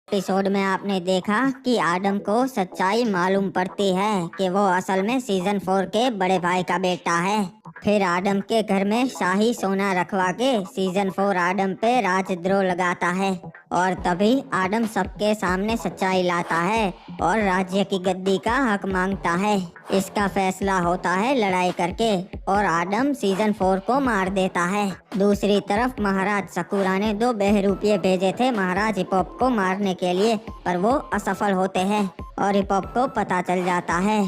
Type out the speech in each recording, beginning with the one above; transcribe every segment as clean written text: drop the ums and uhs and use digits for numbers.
Episode में आपने देखा कि आदम को सच्चाई मालूम पड़ती है कि वो असल में सीजन 4 के बड़े भाई का बेटा है। फिर आदम के घर में शाही सोना रखवा के सीजन 4 आदम पे राजद्रोह लगाता है और तभी आदम सबके सामने सच्चाई लाता है और राज्य की गद्दी का हक मांगता है। इसका फैसला होता है लड़ाई करके और आदम सीजन 4 को मार देता है। दूसरी तरफ महाराज सकूरा ने 2 बहरूपिये भेजे थे महाराज हिपॉप को मारने के लिए, पर वो असफल होते हैं और हिपॉप को पता चल जाता है।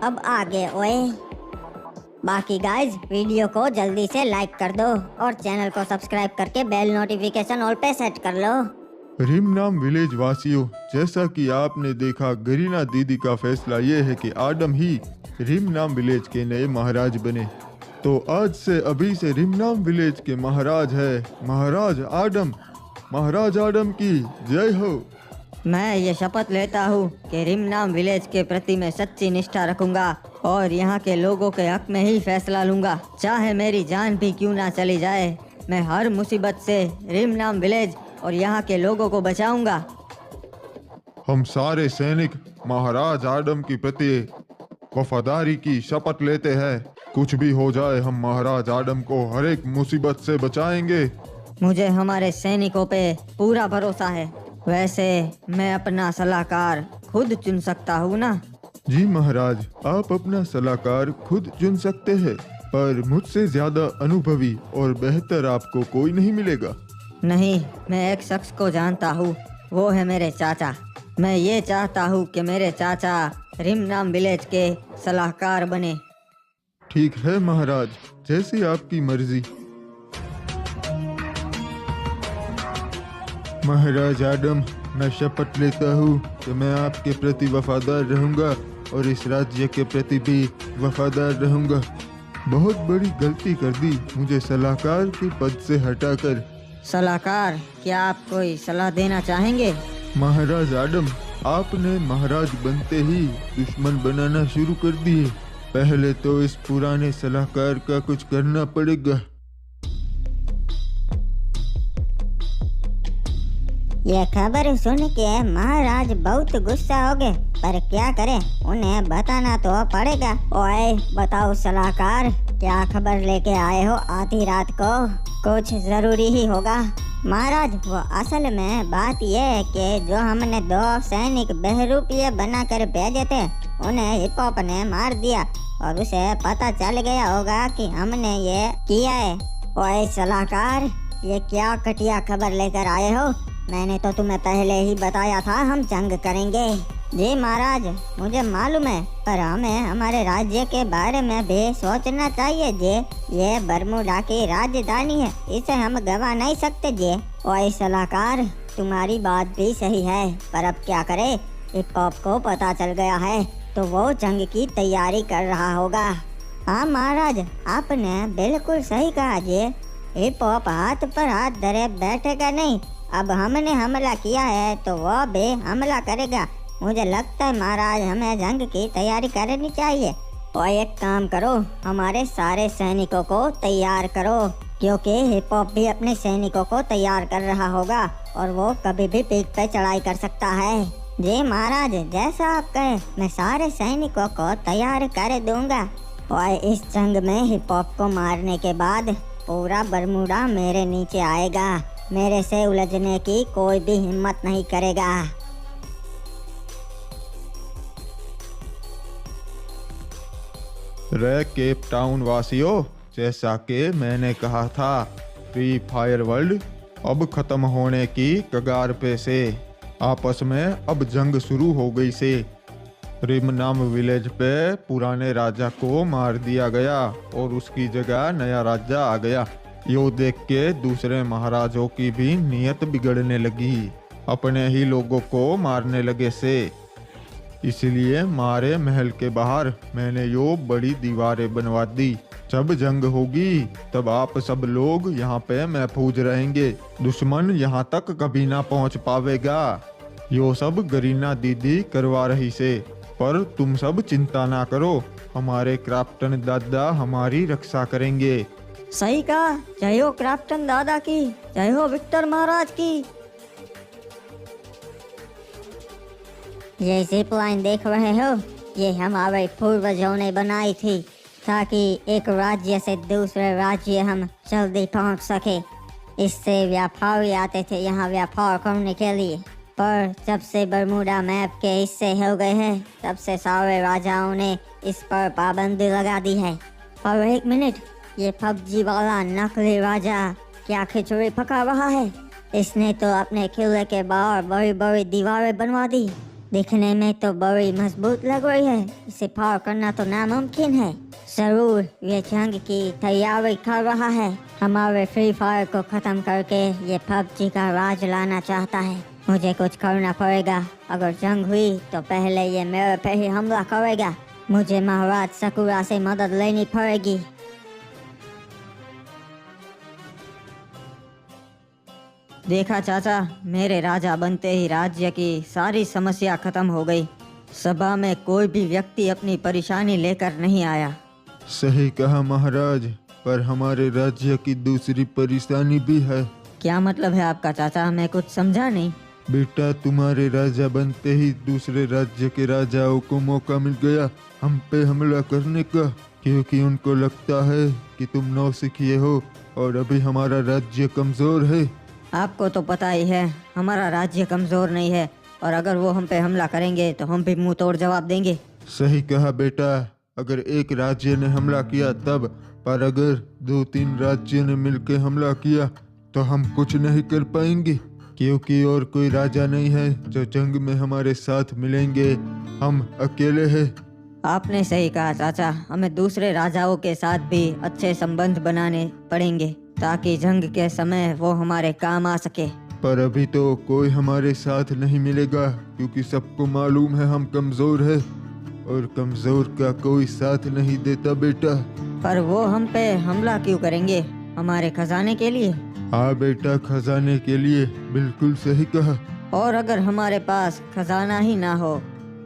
अब आगे ओए। बाकी गाइज वीडियो को जल्दी से लाइक कर दो और चैनल को सब्सक्राइब करके बेल नोटिफिकेशन ऑल पे सेट कर लो। रिमनाम विलेज वासियों, जैसा कि आपने देखा गरीना दीदी का फैसला ये है कि आदम ही रिमनाम विलेज के नए महाराज बने। तो आज से अभी से रिमनाम विलेज के महाराज है महाराज आदम की जय हो। मैं ये शपथ लेता हूँ कि रिमनाम विलेज के प्रति मैं सच्ची निष्ठा रखूंगा और यहाँ के लोगों के हक में ही फैसला लूंगा, चाहे मेरी जान भी क्यों ना चली जाए। मैं हर मुसीबत से रिमनाम विलेज और यहाँ के लोगों को बचाऊंगा। हम सारे सैनिक महाराज आदम के प्रति वफादारी की शपथ लेते हैं। कुछ भी हो जाए हम महाराज आदम को हर एक मुसीबत से बचाएंगे। मुझे हमारे सैनिकों पे पूरा भरोसा है। वैसे मैं अपना सलाहकार खुद चुन सकता हूँ ना? जी महाराज, आप अपना सलाहकार खुद चुन सकते हैं, पर मुझसे ज्यादा अनुभवी और बेहतर आपको कोई नहीं मिलेगा। नहीं, मैं एक शख्स को जानता हूँ, वो है मेरे चाचा। मैं ये चाहता हूँ कि मेरे चाचा रिमनाम विलेज के सलाहकार बने। ठीक है महाराज, जैसी आपकी मर्जी। महाराज आदम, मैं शपथ लेता हूँ कि मैं आपके प्रति वफादार रहूँगा और इस राज्य के प्रति भी वफादार रहूँगा। बहुत बड़ी गलती कर दी मुझे सलाहकार के पद से हटाकर। सलाहकार, क्या आप कोई सलाह देना चाहेंगे? महाराज आदम, आपने महाराज बनते ही दुश्मन बनाना शुरू कर दिए। पहले तो इस पुराने सलाहकार का कुछ करना पड़ेगा। ये खबर सुन के महाराज बहुत गुस्सा हो गए, पर क्या करें, उन्हें बताना तो पड़ेगा। ओए बताओ सलाहकार, क्या खबर लेके आए हो आधी रात को? कुछ जरूरी ही होगा। महाराज, वो असल में बात ये है कि जो हमने 2 सैनिक बहरूपिये बनाकर भेजे थे, उन्हें हिपॉप ने मार दिया और उसे पता चल गया होगा कि हमने ये किया है। ओए सलाहकार, ये क्या घटिया खबर लेकर आए हो? मैंने तो तुम्हें पहले ही बताया था हम जंग करेंगे। जी महाराज, मुझे मालूम है, पर हमें हमारे राज्य के बारे में भी सोचना चाहिए जी। ये बरमूडा की राजधानी है, इसे हम गवा नहीं सकते जी। ओए सलाहकार, तुम्हारी बात भी सही है, पर अब क्या करे? हिपॉप को पता चल गया है तो वो जंग की तैयारी कर रहा होगा। हाँ महाराज, आपने बिल्कुल सही कहा जी। हिपॉप हाथ पर हाथ धरे बैठेगा नहीं। अब हमने हमला किया है तो वो भी हमला करेगा। मुझे लगता है महाराज, हमें जंग की तैयारी करनी चाहिए। और एक काम करो, हमारे सारे सैनिकों को तैयार करो, क्योंकि हिपॉप भी अपने सैनिकों को तैयार कर रहा होगा और वो कभी भी पीठ पे चढ़ाई कर सकता है। जी महाराज, जैसा आप कहें, मैं सारे सैनिकों को तैयार कर दूंगा। और इस जंग में हिपॉप को मारने के बाद पूरा बरमूडा मेरे नीचे आएगा। मेरे से उलझने की कोई भी हिम्मत नहीं करेगा। रे केप टाउन वासियों, जैसा कि मैंने कहा था, फ्री फायर वर्ल्ड अब खत्म होने की कगार पे से। आपस में अब जंग शुरू हो गई से। रिमनाम विलेज पे पुराने राजा को मार दिया गया और उसकी जगह नया राजा आ गया। यो देख के दूसरे महाराजों की भी नीयत बिगड़ने लगी, अपने ही लोगों को मारने लगे से। इसलिए मारे महल के बाहर मैंने यो बड़ी दीवारें बनवा दी। जब जंग होगी तब आप सब लोग यहाँ पे महफूज रहेंगे, दुश्मन यहाँ तक कभी ना पहुँच पावेगा। यो सब गरीना दीदी करवा रही से, पर तुम सब चिंता ना करो, हमारे क्राफ्टन दादा हमारी रक्षा करेंगे। सही कहा। जय हो क्राफ्टन दादा की, जय हो विक्टर महाराज की। ये जिप लाइन देख रहे हो, ये हमारे पूर्वजों ने बनाई थी ताकि एक राज्य से दूसरे राज्य हम जल्दी पहुंच सके। इससे व्यापारी आते थे यहाँ व्यापार करने के लिए, पर जब से बरमूडा मैप के हिस्से हो गए हैं तब से सारे राजाओं ने इस पर पाबंदी लगा दी है। और एक मिनट, ये पबजी वाला नकली राजा क्या खिचड़ी पका रहा है? इसने तो अपने किले के बाहर बड़ी बड़ी दीवारें बनवा दी, दिखने में तो बड़ी मजबूत लग रही है। इसे पार करना तो नामुमकिन है। जरूर ये जंग की तैयारी कर रहा है, हमारे फ्री फायर को खत्म करके ये पबजी का राज लाना चाहता है। मुझे कुछ करना पड़ेगा। अगर जंग हुई तो पहले ये मेरे पे ही हमला करेगा। मुझे महाराज सकुरा से मदद लेनी पड़ेगी। देखा चाचा, मेरे राजा बनते ही राज्य की सारी समस्या खत्म हो गई। सभा में कोई भी व्यक्ति अपनी परेशानी लेकर नहीं आया। सही कहा महाराज, पर हमारे राज्य की दूसरी परेशानी भी है। क्या मतलब है आपका चाचा? मैं कुछ समझा नहीं। बेटा, तुम्हारे राजा बनते ही दूसरे राज्य के राजाओं को मौका मिल गया हम पे हमला करने का, क्योंकि उनको लगता है कि तुम नौसिखिए हो और अभी हमारा राज्य कमजोर है। आपको तो पता ही है हमारा राज्य कमजोर नहीं है, और अगर वो हम पे हमला करेंगे तो हम भी मुंह तोड़ जवाब देंगे। सही कहा बेटा, अगर एक राज्य ने हमला किया तब, पर अगर 2-3 राज्य ने मिलकर हमला किया तो हम कुछ नहीं कर पाएंगे, क्योंकि और कोई राजा नहीं है जो जंग में हमारे साथ मिलेंगे। हम अकेले हैं। आपने सही कहा चाचा, हमें दूसरे राजाओं के साथ भी अच्छे संबंध बनाने पड़ेंगे ताकि जंग के समय वो हमारे काम आ सके। पर अभी तो कोई हमारे साथ नहीं मिलेगा, क्योंकि सबको मालूम है हम कमजोर है और कमजोर का कोई साथ नहीं देता बेटा। पर वो हम पे हमला क्यों करेंगे? हमारे खजाने के लिए? हाँ बेटा, खजाने के लिए, बिल्कुल सही कहा। और अगर हमारे पास खजाना ही ना हो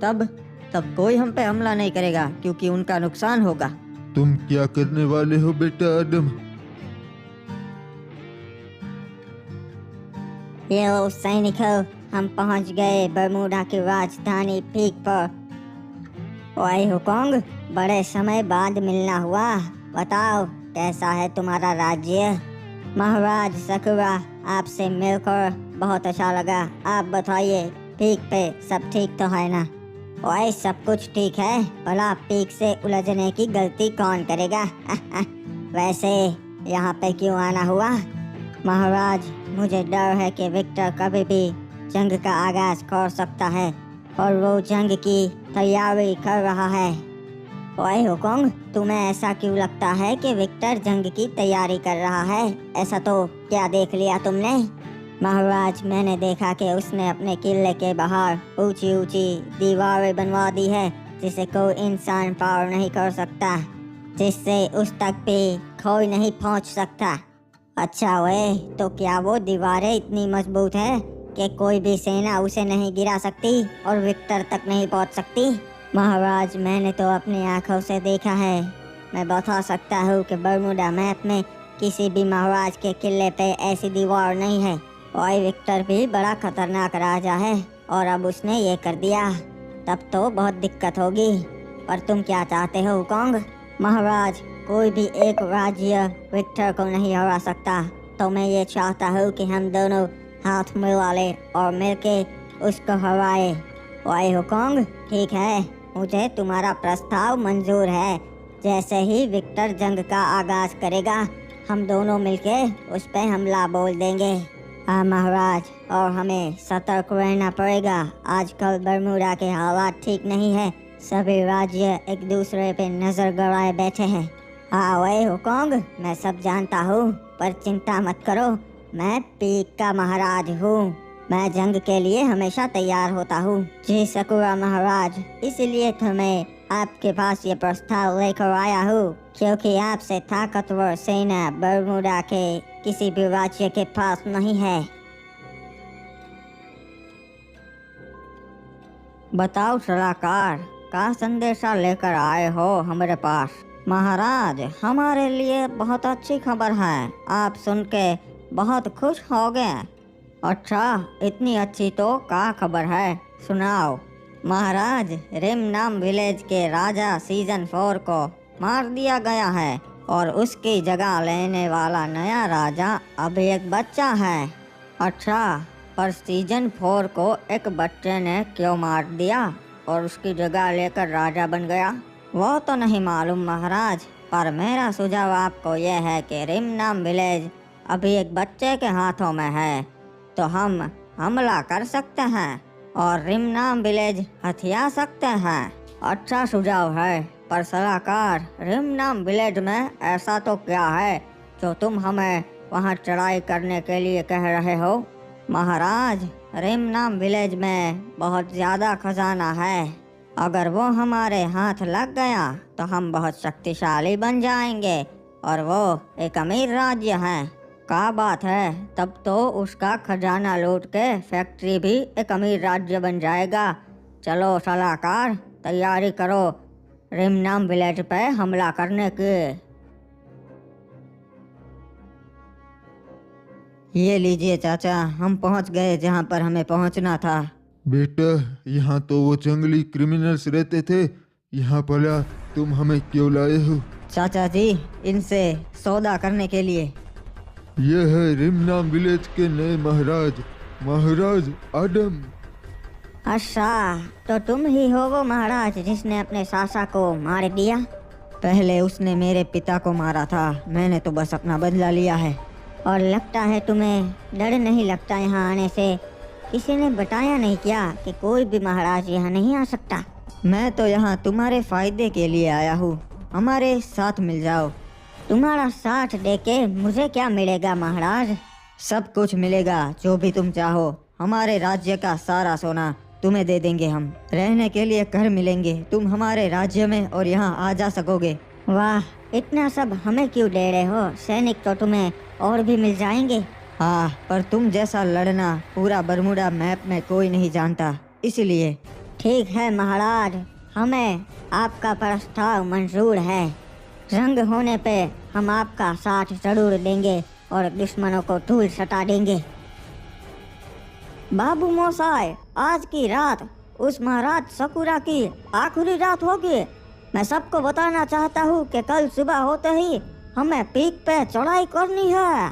तब कोई हम पे हमला नहीं करेगा, क्योंकि उनका नुकसान होगा। तुम क्या करने वाले हो बेटा आदम? ये लो सैनिकों, हम पहुंच गए बरमूडा की राजधानी पीक पर। ओए हुकोंग, बड़े समय बाद मिलना हुआ। बताओ कैसा है तुम्हारा राज्य? महाराज सकुरा, आपसे मिलकर बहुत अच्छा लगा। आप बताइए पीक पे सब ठीक तो है ना? ओए सब कुछ ठीक है, भला पीक से उलझने की गलती कौन करेगा? वैसे यहाँ पे क्यों आना हुआ? महाराज, मुझे डर है कि विक्टर कभी भी जंग का आगाज कर सकता है और वो जंग की तैयारी कर रहा है। ओए हुकोंग, तुम्हें ऐसा क्यों लगता है कि विक्टर जंग की तैयारी कर रहा है? ऐसा तो क्या देख लिया तुमने? महाराज, मैंने देखा कि उसने अपने किले के बाहर ऊंची ऊंची दीवारें बनवा दी है जिसे कोई इंसान पार नहीं कर सकता, जिससे उस तक भी कोई नहीं पहुंच सकता। अच्छा वे, तो क्या वो दीवारें इतनी मजबूत है कि कोई भी सेना उसे नहीं गिरा सकती और विक्टर तक नहीं पहुंच सकती? महाराज, मैंने तो अपनी आंखों से देखा है। मैं बता सकता हूँ कि बरमूडा मैप में किसी भी महाराज के किले पे ऐसी दीवार नहीं है। और विक्टर भी बड़ा खतरनाक राजा है और अब उसने ये कर दिया, तब तो बहुत दिक्कत होगी। पर तुम क्या चाहते हो हुकोंग? महाराज, कोई भी एक राज्य विक्टर को नहीं हरा सकता, तो मैं ये चाहता हूँ कि हम दोनों हाथ मिला ले और मिलके उसको हराए। ओए हुकोंग, ठीक है, मुझे तुम्हारा प्रस्ताव मंजूर है। जैसे ही विक्टर जंग का आगाज करेगा हम दोनों मिलके उस पे हमला बोल देंगे। हाँ महाराज, और हमें सतर्क रहना पड़ेगा। आजकल बरमूडा के हालात ठीक नहीं है, सभी राज्य एक दूसरे पे नजर गड़ाए बैठे हैं। हाँ ओए हुकोंग, मैं सब जानता हूँ, पर चिंता मत करो, मैं पीक का महाराज हूँ। मैं जंग के लिए हमेशा तैयार होता हूँ। जी सकुरा महाराज, इसलिए तो मैं आपके पास ये प्रस्ताव लेकर आया हूँ, क्योंकि आपसे ताकतवर सेना बरमूडा के किसी भी राज्य के पास नहीं है। बताओ सलाहकार, का संदेशा लेकर आए हो हमारे पास? महाराज, हमारे लिए बहुत अच्छी खबर है, आप सुन के बहुत खुश हो गए। अच्छा, इतनी अच्छी तो क्या खबर है, सुनाओ। महाराज, रिम नाम विलेज के राजा सीजन 4 को मार दिया गया है और उसकी जगह लेने वाला नया राजा अभी एक बच्चा है। अच्छा, पर सीजन 4 को एक बच्चे ने क्यों मार दिया और उसकी जगह लेकर राजा बन गया, वो तो नहीं मालूम महाराज। पर मेरा सुझाव आपको यह है कि रिम नाम विलेज अभी एक बच्चे के हाथों में है, तो हम हमला कर सकते हैं और रिम नाम विलेज हथिया सकते हैं। अच्छा सुझाव है, पर सलाहकार, रिम नाम विलेज में ऐसा तो क्या है जो तुम हमें वहां चढ़ाई करने के लिए कह रहे हो? महाराज, रिम नाम विलेज में बहुत ज़्यादा खजाना है। अगर वो हमारे हाथ लग गया तो हम बहुत शक्तिशाली बन जाएंगे और वो एक अमीर राज्य है। क्या बात है, तब तो उसका खजाना लूट के फैक्ट्री भी एक अमीर राज्य बन जाएगा। चलो सलाहकार, तैयारी करो रिम नाम विलेज पे हमला करने की। ये लीजिए चाचा, हम पहुंच गए जहां पर हमें पहुंचना था। बेटा, यहाँ तो वो जंगली क्रिमिनल्स रहते थे, यहाँ भला तुम हमें क्यों लाए हो? चाचा जी, इनसे सौदा करने के लिए। यह है रिमनाम विलेज के नए महाराज, महाराज आदम। अच्छा, तो तुम ही हो वो महाराज जिसने अपने सासा को मार दिया? पहले उसने मेरे पिता को मारा था, मैंने तो बस अपना बदला लिया है। और लगता है तुम्हें डर नहीं लगता यहाँ आने से? किसी ने बताया नहीं क्या कि कोई भी महाराज यहाँ नहीं आ सकता? मैं तो यहाँ तुम्हारे फायदे के लिए आया हूँ, हमारे साथ मिल जाओ। तुम्हारा साथ देके मुझे क्या मिलेगा महाराज? सब कुछ मिलेगा जो भी तुम चाहो। हमारे राज्य का सारा सोना तुम्हें दे देंगे हम। रहने के लिए घर मिलेंगे, तुम हमारे राज्य में और यहाँ आ जा सकोगे। वाह, इतना सब हमें क्यों दे रहे हो? सैनिक तो तुम्हें और भी मिल जाएंगे। हाँ, पर तुम जैसा लड़ना पूरा बरमूडा मैप में कोई नहीं जानता, इसलिए। ठीक है महाराज, हमें आपका प्रस्ताव मंजूर है। जंग होने पे हम आपका साथ जरूर देंगे और दुश्मनों को धूल सटा देंगे। बाबू मोसाई, आज की रात उस महाराज सकुरा की आखिरी रात होगी। मैं सबको बताना चाहता हूँ कि कल सुबह होते ही हमें पीक पे चढ़ाई करनी है।